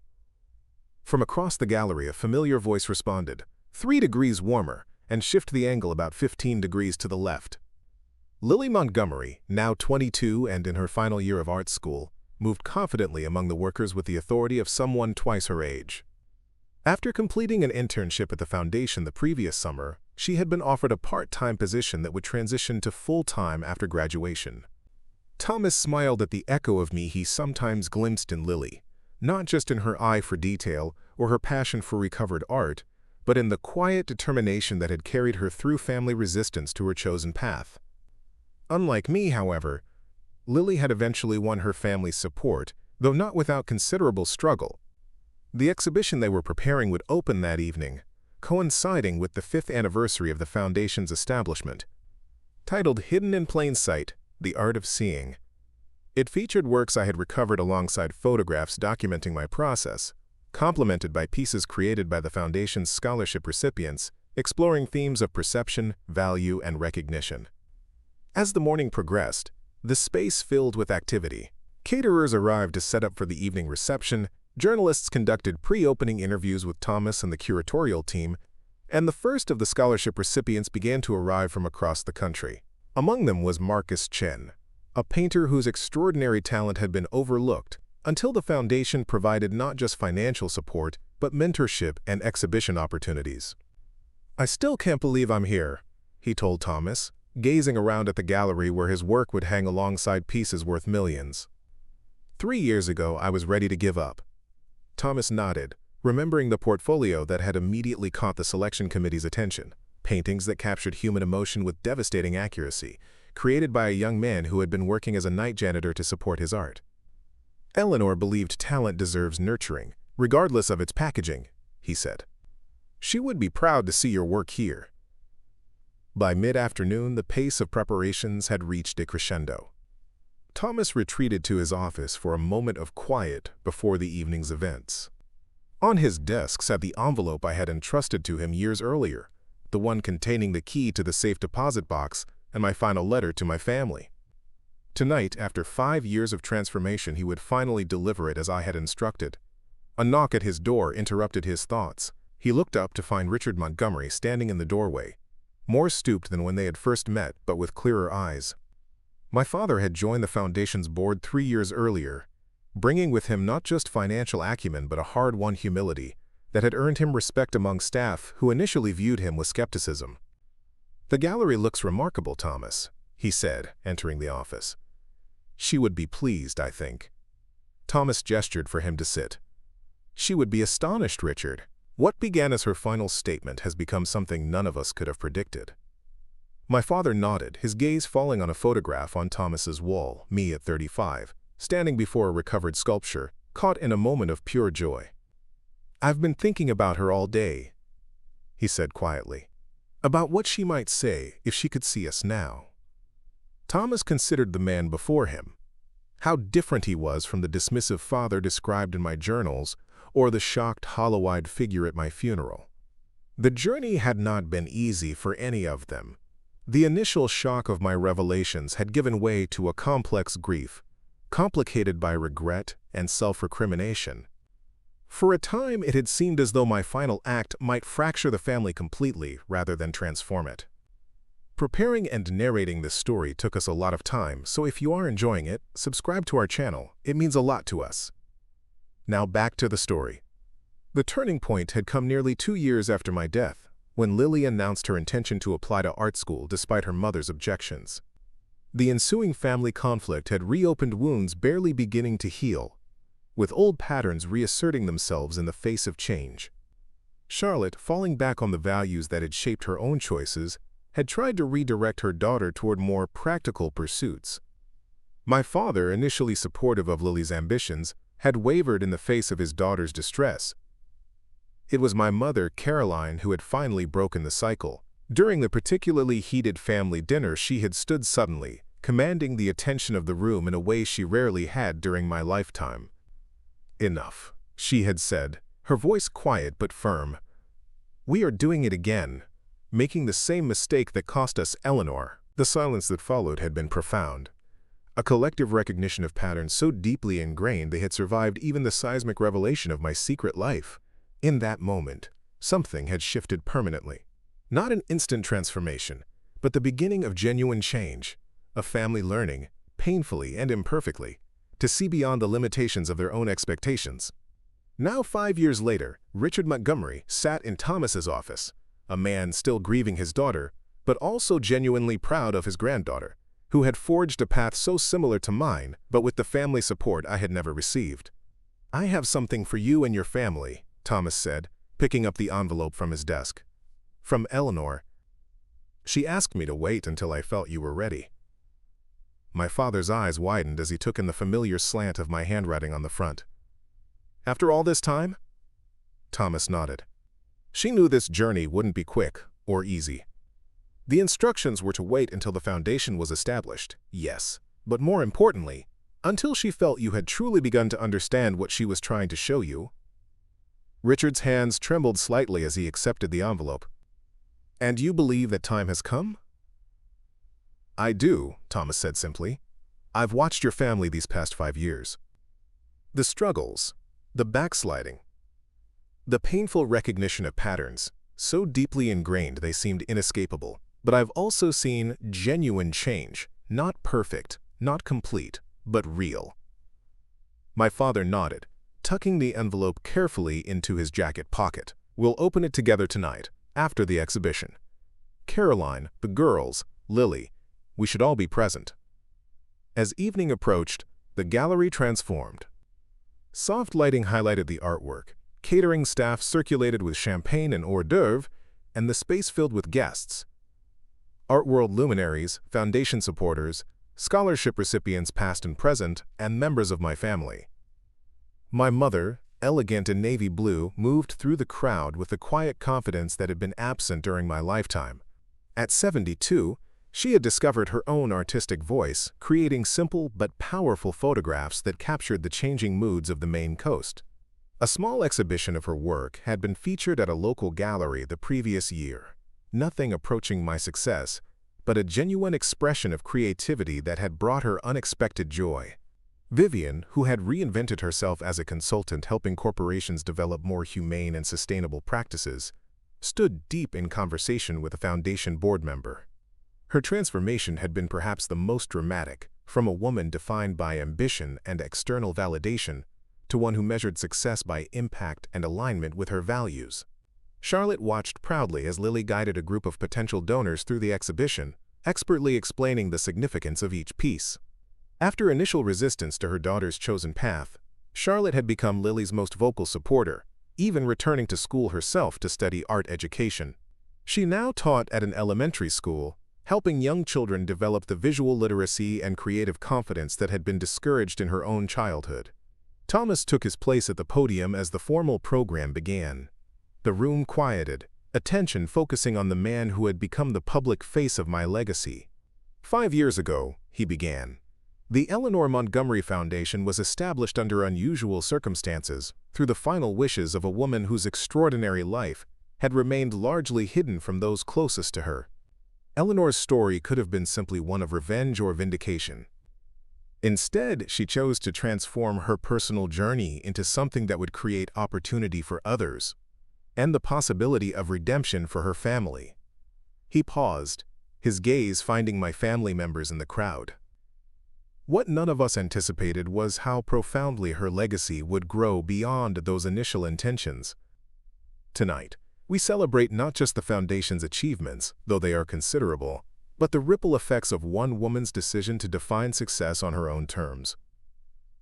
From across the gallery, a familiar voice responded, 3 degrees warmer, and shift the angle about 15 degrees to the left. Lily Montgomery, now 22 and in her final year of art school, moved confidently among the workers with the authority of someone twice her age. After completing an internship at the Foundation the previous summer, she had been offered a part-time position that would transition to full-time after graduation. Thomas smiled at the echo of me he sometimes glimpsed in Lily, not just in her eye for detail or her passion for recovered art, but in the quiet determination that had carried her through family resistance to her chosen path. Unlike me, however, Lily had eventually won her family's support, though not without considerable struggle. The exhibition they were preparing would open that evening, coinciding with the 5th anniversary of the Foundation's establishment. Titled Hidden in Plain Sight, The Art of Seeing. It featured works I had recovered alongside photographs documenting my process, complemented by pieces created by the Foundation's scholarship recipients, exploring themes of perception, value, and recognition. As the morning progressed, the space filled with activity. Caterers arrived to set up for the evening reception, journalists conducted pre-opening interviews with Thomas and the curatorial team, and the first of the scholarship recipients began to arrive from across the country. Among them was Marcus Chen, a painter whose extraordinary talent had been overlooked until the Foundation provided not just financial support, but mentorship and exhibition opportunities. "I still can't believe I'm here," he told Thomas, gazing around at the gallery where his work would hang alongside pieces worth millions. "3 years ago, I was ready to give up." Thomas nodded, remembering the portfolio that had immediately caught the selection committee's attention. Paintings that captured human emotion with devastating accuracy, created by a young man who had been working as a night janitor to support his art. "Eleanor believed talent deserves nurturing, regardless of its packaging," he said. "She would be proud to see your work here." By mid-afternoon, the pace of preparations had reached a crescendo. Thomas retreated to his office for a moment of quiet before the evening's events. On his desk sat the envelope I had entrusted to him years earlier, the one containing the key to the safe deposit box and my final letter to my family. Tonight, after 5 years of transformation, he would finally deliver it as I had instructed. A knock at his door interrupted his thoughts. He looked up to find Richard Montgomery standing in the doorway, more stooped than when they had first met, but with clearer eyes. My father had joined the Foundation's board 3 years earlier, bringing with him not just financial acumen but a hard-won humility that had earned him respect among staff who initially viewed him with skepticism. "The gallery looks remarkable, Thomas," he said, entering the office. "She would be pleased, I think." Thomas gestured for him to sit. "She would be astonished, Richard. What began as her final statement has become something none of us could have predicted." My father nodded, his gaze falling on a photograph on Thomas's wall, me at 35, standing before a recovered sculpture, caught in a moment of pure joy. "I've been thinking about her all day," he said quietly, "about what she might say if she could see us now." Thomas considered the man before him. How different he was from the dismissive father described in my journals or the shocked, hollow-eyed figure at my funeral. The journey had not been easy for any of them. The initial shock of my revelations had given way to a complex grief, complicated by regret and self-recrimination. For a time, it had seemed as though my final act might fracture the family completely rather than transform it. Preparing and narrating this story took us a lot of time, so if you are enjoying it, subscribe to our channel. It means a lot to us. Now back to the story. The turning point had come nearly 2 years after my death, when Lily announced her intention to apply to art school despite her mother's objections. The ensuing family conflict had reopened wounds barely beginning to heal, with old patterns reasserting themselves in the face of change. Charlotte, falling back on the values that had shaped her own choices, had tried to redirect her daughter toward more practical pursuits. My father, initially supportive of Lily's ambitions, had wavered in the face of his daughter's distress. It was my mother, Caroline, who had finally broken the cycle. During the particularly heated family dinner, she had stood suddenly, commanding the attention of the room in a way she rarely had during my lifetime. "Enough," she had said, her voice quiet but firm. "We are doing it again, making the same mistake that cost us Eleanor." The silence that followed had been profound. A collective recognition of patterns so deeply ingrained they had survived even the seismic revelation of my secret life. In that moment, something had shifted permanently. Not an instant transformation, but the beginning of genuine change, of family learning, painfully and imperfectly, to see beyond the limitations of their own expectations. Now 5 years later, Richard Montgomery sat in Thomas's office, a man still grieving his daughter, but also genuinely proud of his granddaughter, who had forged a path so similar to mine, but with the family support I had never received. "I have something for you and your family," Thomas said, picking up the envelope from his desk. "From Eleanor. She asked me to wait until I felt you were ready." My father's eyes widened as he took in the familiar slant of my handwriting on the front. "After all this time?" Thomas nodded. She knew this journey wouldn't be quick or easy. The instructions were to wait until the foundation was established, yes, but more importantly, until she felt you had truly begun to understand what she was trying to show you. Richard's hands trembled slightly as he accepted the envelope. "And you believe that time has come?" "I do," Thomas said simply. "I've watched your family these past 5 years. The struggles, the backsliding, the painful recognition of patterns, so deeply ingrained they seemed inescapable. But I've also seen genuine change, not perfect, not complete, but real." My father nodded, tucking the envelope carefully into his jacket pocket. "We'll open it together tonight, after the exhibition. Caroline, the girls, Lily, we should all be present." As evening approached, the gallery transformed. Soft lighting highlighted the artwork, catering staff circulated with champagne and hors d'oeuvre, and the space filled with guests. Art world luminaries, foundation supporters, scholarship recipients past and present, and members of my family. My mother, elegant in navy blue, moved through the crowd with the quiet confidence that had been absent during my lifetime. At 72, she had discovered her own artistic voice, creating simple but powerful photographs that captured the changing moods of the Maine coast. A small exhibition of her work had been featured at a local gallery the previous year. Nothing approaching my success, but a genuine expression of creativity that had brought her unexpected joy. Vivian, who had reinvented herself as a consultant helping corporations develop more humane and sustainable practices, stood deep in conversation with a foundation board member. Her transformation had been perhaps the most dramatic, from a woman defined by ambition and external validation to one who measured success by impact and alignment with her values. Charlotte watched proudly as Lily guided a group of potential donors through the exhibition, expertly explaining the significance of each piece. After initial resistance to her daughter's chosen path, Charlotte had become Lily's most vocal supporter, even returning to school herself to study art education. She now taught at an elementary school, helping young children develop the visual literacy and creative confidence that had been discouraged in her own childhood. Thomas took his place at the podium as the formal program began. The room quieted, attention focusing on the man who had become the public face of my legacy. 5 years ago, he began. The Eleanor Montgomery Foundation was established under unusual circumstances through the final wishes of a woman whose extraordinary life had remained largely hidden from those closest to her. Eleanor's story could have been simply one of revenge or vindication. Instead, she chose to transform her personal journey into something that would create opportunity for others and the possibility of redemption for her family. He paused, his gaze finding my family members in the crowd. What none of us anticipated was how profoundly her legacy would grow beyond those initial intentions. Tonight, We celebrate not just the foundation's achievements, though they are considerable, but the ripple effects of one woman's decision to define success on her own terms.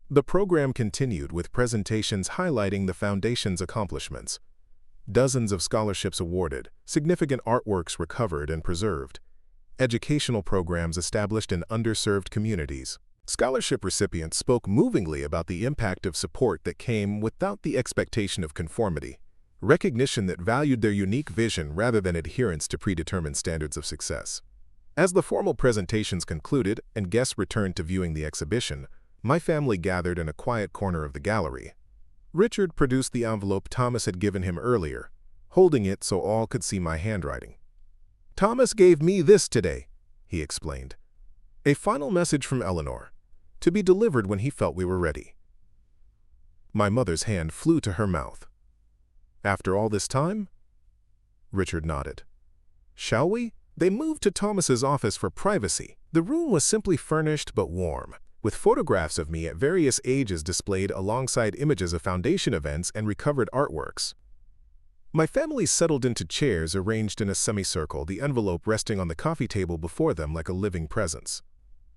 The program continued with presentations highlighting the foundation's accomplishments. Dozens of scholarships awarded, significant artworks recovered and preserved, educational programs established in underserved communities. Scholarship recipients spoke movingly about the impact of support that came without the expectation of conformity, recognition that valued their unique vision rather than adherence to predetermined standards of success. As the formal presentations concluded and guests returned to viewing the exhibition, my family gathered in a quiet corner of the gallery. Richard produced the envelope Thomas had given him earlier, holding it so all could see my handwriting. "Thomas gave me this today," he explained. "A final message from Eleanor, to be delivered when he felt we were ready." My mother's hand flew to her mouth. "After all this time?" Richard nodded. "Shall we?" They moved to Thomas's office for privacy. The room was simply furnished but warm, with photographs of me at various ages displayed alongside images of foundation events and recovered artworks. My family settled into chairs arranged in a semicircle, the envelope resting on the coffee table before them like a living presence.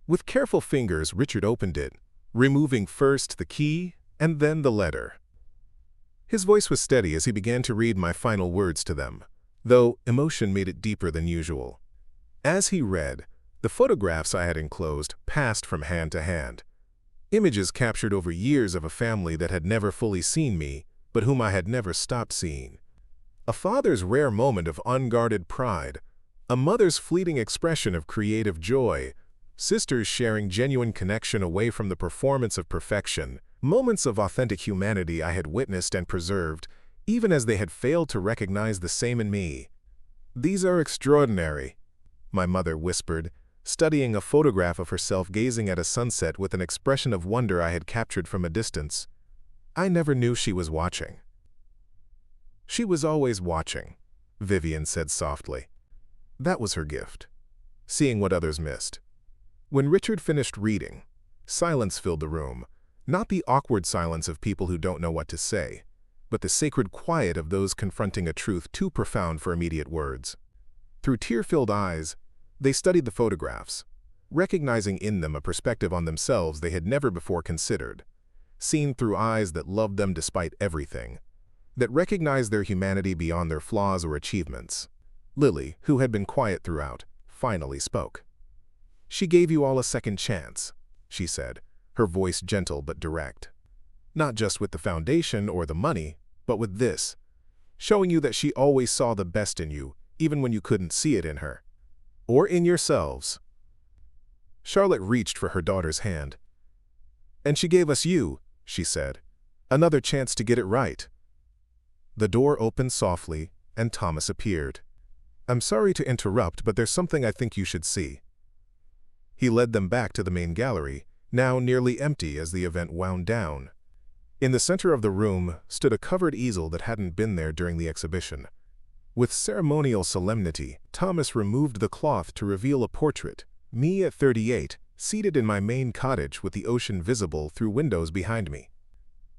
With careful fingers, Richard opened it, removing first the key and then the letter. His voice was steady as he began to read my final words to them, though emotion made it deeper than usual. As he read, the photographs I had enclosed passed from hand to hand. Images captured over years of a family that had never fully seen me, but whom I had never stopped seeing. A father's rare moment of unguarded pride, a mother's fleeting expression of creative joy, sisters sharing genuine connection away from the performance of perfection, moments of authentic humanity I had witnessed and preserved, even as they had failed to recognize the same in me. "These are extraordinary," my mother whispered, studying a photograph of herself gazing at a sunset with an expression of wonder I had captured from a distance. I never knew she was watching. "She was always watching," Vivian said softly. That was her gift, seeing what others missed. When Richard finished reading, silence filled the room, not the awkward silence of people who don't know what to say, but the sacred quiet of those confronting a truth too profound for immediate words. Through tear-filled eyes, they studied the photographs, recognizing in them a perspective on themselves they had never before considered, seen through eyes that loved them despite everything, that recognized their humanity beyond their flaws or achievements. Lily, who had been quiet throughout, finally spoke. "She gave you all a second chance," she said, her voice gentle but direct. "Not just with the foundation or the money, but with this, showing you that she always saw the best in you, even when you couldn't see it in her. Or in yourselves." Charlotte reached for her daughter's hand. "And she gave us you," she said. "Another chance to get it right." The door opened softly, and Thomas appeared. "I'm sorry to interrupt, but there's something I think you should see." He led them back to the main gallery, now nearly empty as the event wound down. In the center of the room stood a covered easel that hadn't been there during the exhibition. With ceremonial solemnity, Thomas removed the cloth to reveal a portrait, me at 38, seated in my main cottage with the ocean visible through windows behind me.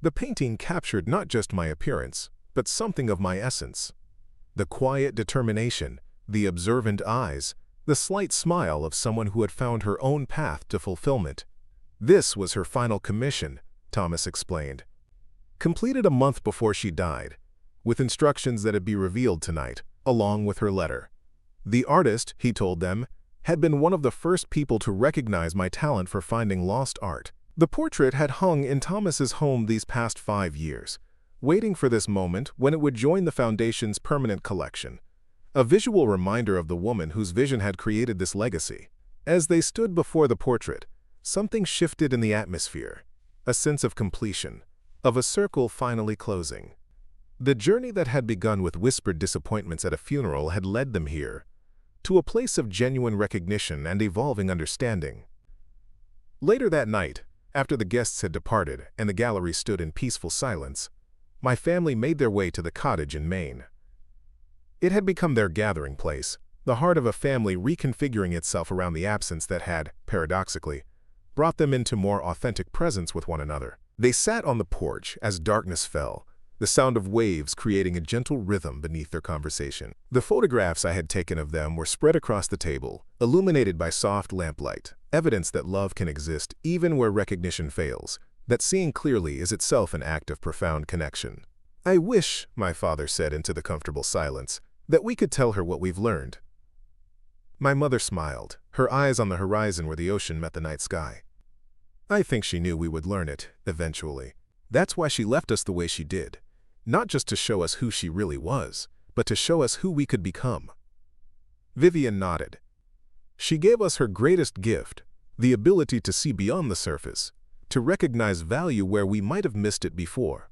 The painting captured not just my appearance, but something of my essence. The quiet determination, the observant eyes, the slight smile of someone who had found her own path to fulfillment. This was her final commission, Thomas explained. Completed a month before she died, with instructions that would be revealed tonight, along with her letter. The artist, he told them, had been one of the first people to recognize my talent for finding lost art. The portrait had hung in Thomas's home these past 5 years, waiting for this moment when it would join the Foundation's permanent collection, a visual reminder of the woman whose vision had created this legacy. As they stood before the portrait, something shifted in the atmosphere, a sense of completion, of a circle finally closing. The journey that had begun with whispered disappointments at a funeral had led them here, to a place of genuine recognition and evolving understanding. Later that night, after the guests had departed and the gallery stood in peaceful silence, my family made their way to the cottage in Maine. It had become their gathering place, the heart of a family reconfiguring itself around the absence that had, paradoxically, brought them into more authentic presence with one another. They sat on the porch as darkness fell, the sound of waves creating a gentle rhythm beneath their conversation. The photographs I had taken of them were spread across the table, illuminated by soft lamplight, evidence that love can exist even where recognition fails, that seeing clearly is itself an act of profound connection. "I wish," my father said into the comfortable silence, "that we could tell her what we've learned." My mother smiled, her eyes on the horizon where the ocean met the night sky. "I think she knew we would learn it, eventually. That's why she left us the way she did. Not just to show us who she really was, but to show us who we could become." Vivian nodded. "She gave us her greatest gift, the ability to see beyond the surface, to recognize value where we might have missed it before.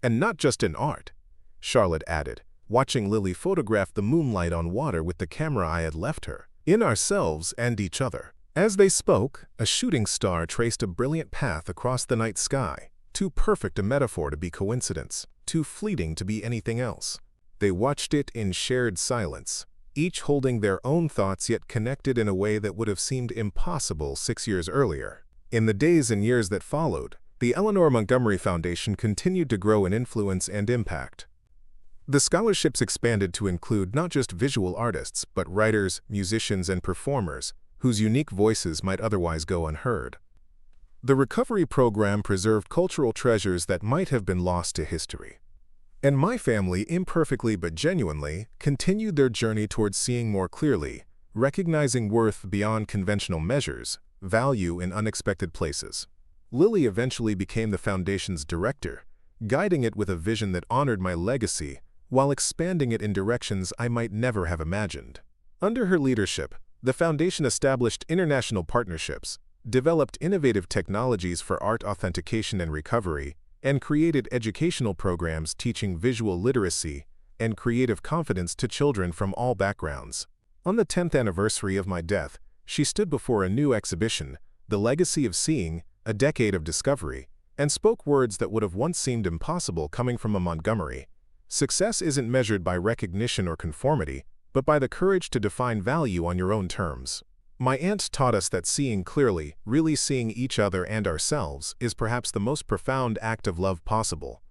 And not just in art," Charlotte added, watching Lily photograph the moonlight on water with the camera I had left her, "in ourselves and each other." As they spoke, a shooting star traced a brilliant path across the night sky, too perfect a metaphor to be coincidence, too fleeting to be anything else. They watched it in shared silence, each holding their own thoughts yet connected in a way that would have seemed impossible 6 years earlier. In the days and years that followed, the Eleanor Montgomery Foundation continued to grow in influence and impact. The scholarships expanded to include not just visual artists, but writers, musicians, and performers, whose unique voices might otherwise go unheard. The recovery program preserved cultural treasures that might have been lost to history. And my family, imperfectly but genuinely, continued their journey towards seeing more clearly, recognizing worth beyond conventional measures, value in unexpected places. Lily eventually became the foundation's director, guiding it with a vision that honored my legacy while expanding it in directions I might never have imagined. Under her leadership, the foundation established international partnerships, developed innovative technologies for art authentication and recovery, and created educational programs teaching visual literacy and creative confidence to children from all backgrounds. On the 10th anniversary of my death, she stood before a new exhibition, The Legacy of Seeing, a Decade of Discovery, and spoke words that would have once seemed impossible coming from a Montgomery. Success isn't measured by recognition or conformity, but by the courage to define value on your own terms. My aunt taught us that seeing clearly, really seeing each other and ourselves, is perhaps the most profound act of love possible.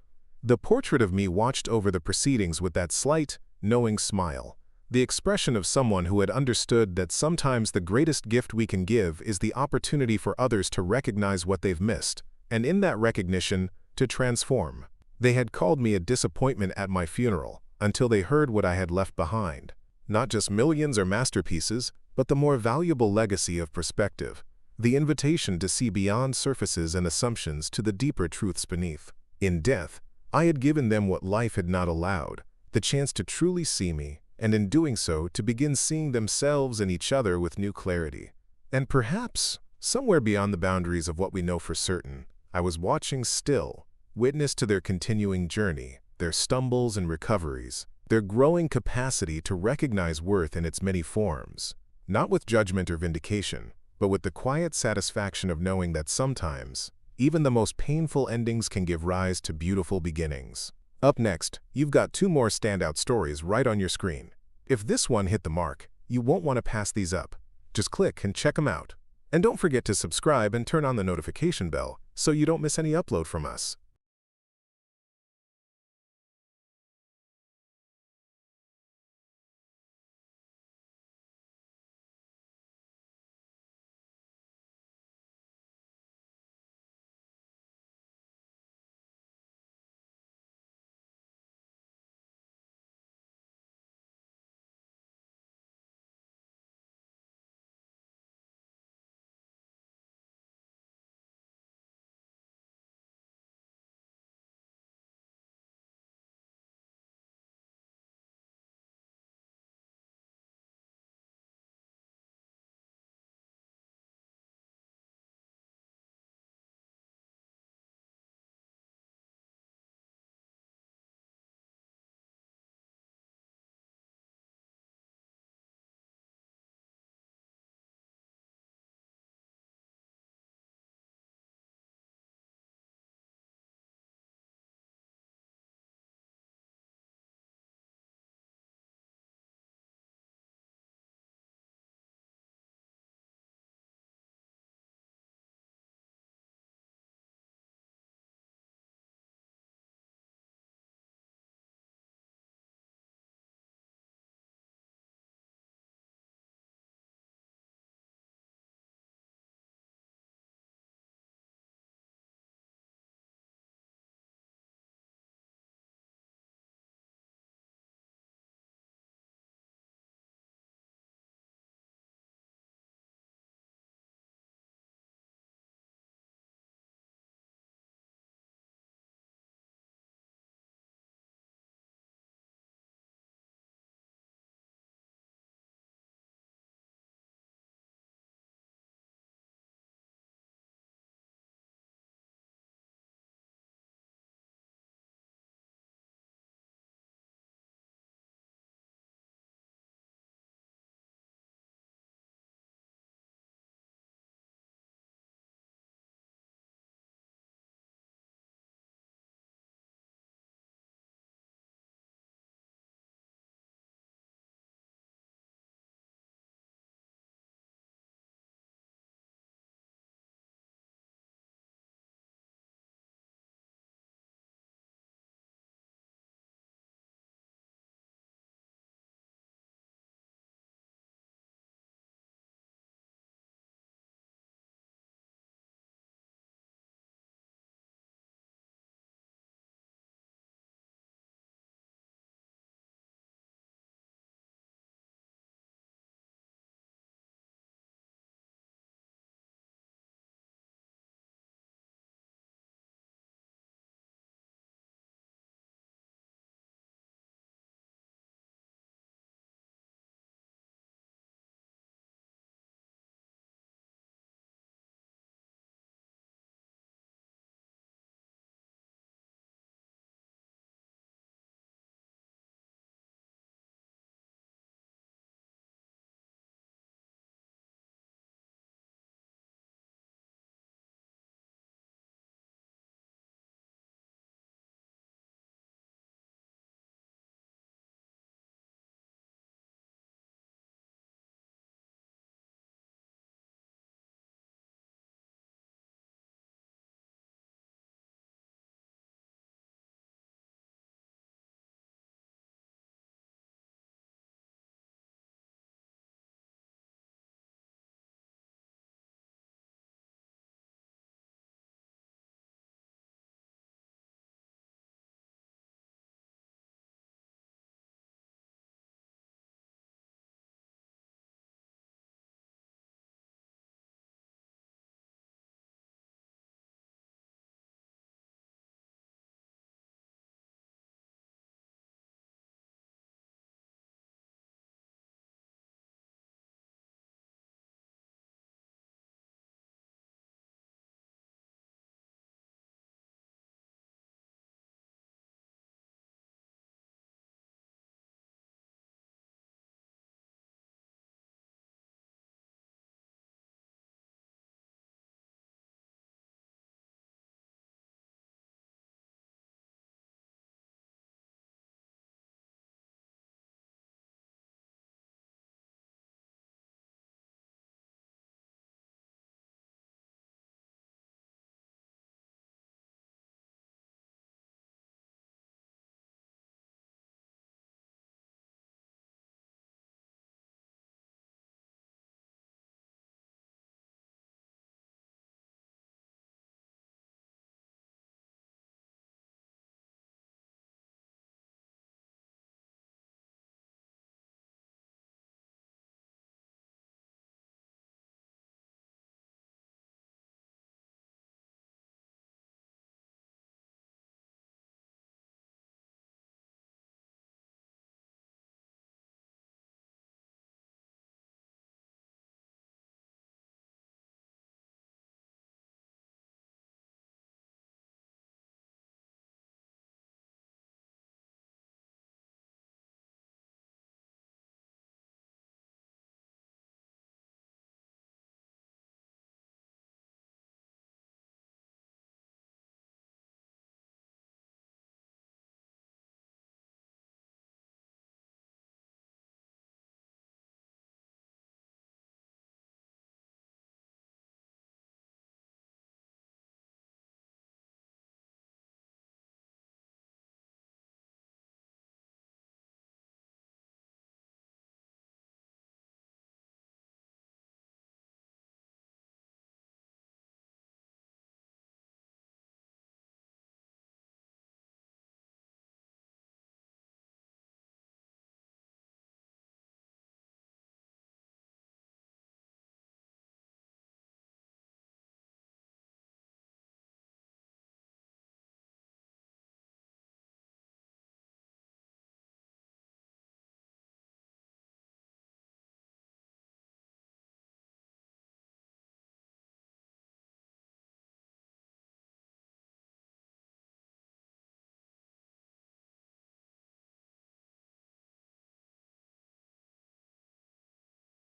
The portrait of me watched over the proceedings with that slight, knowing smile, the expression of someone who had understood that sometimes the greatest gift we can give is the opportunity for others to recognize what they've missed, and in that recognition, to transform. They had called me a disappointment at my funeral, until they heard what I had left behind. Not just millions or masterpieces, but the more valuable legacy of perspective, the invitation to see beyond surfaces and assumptions to the deeper truths beneath. In death, I had given them what life had not allowed, the chance to truly see me, and in doing so to begin seeing themselves and each other with new clarity. And perhaps, somewhere beyond the boundaries of what we know for certain, I was watching still, witness to their continuing journey, their stumbles and recoveries, their growing capacity to recognize worth in its many forms, not with judgment or vindication, but with the quiet satisfaction of knowing that sometimes, even the most painful endings can give rise to beautiful beginnings. Up next, you've got 2 more standout stories right on your screen. If this one hit the mark, you won't want to pass these up. Just click and check them out. And don't forget to subscribe and turn on the notification bell so you don't miss any upload from us.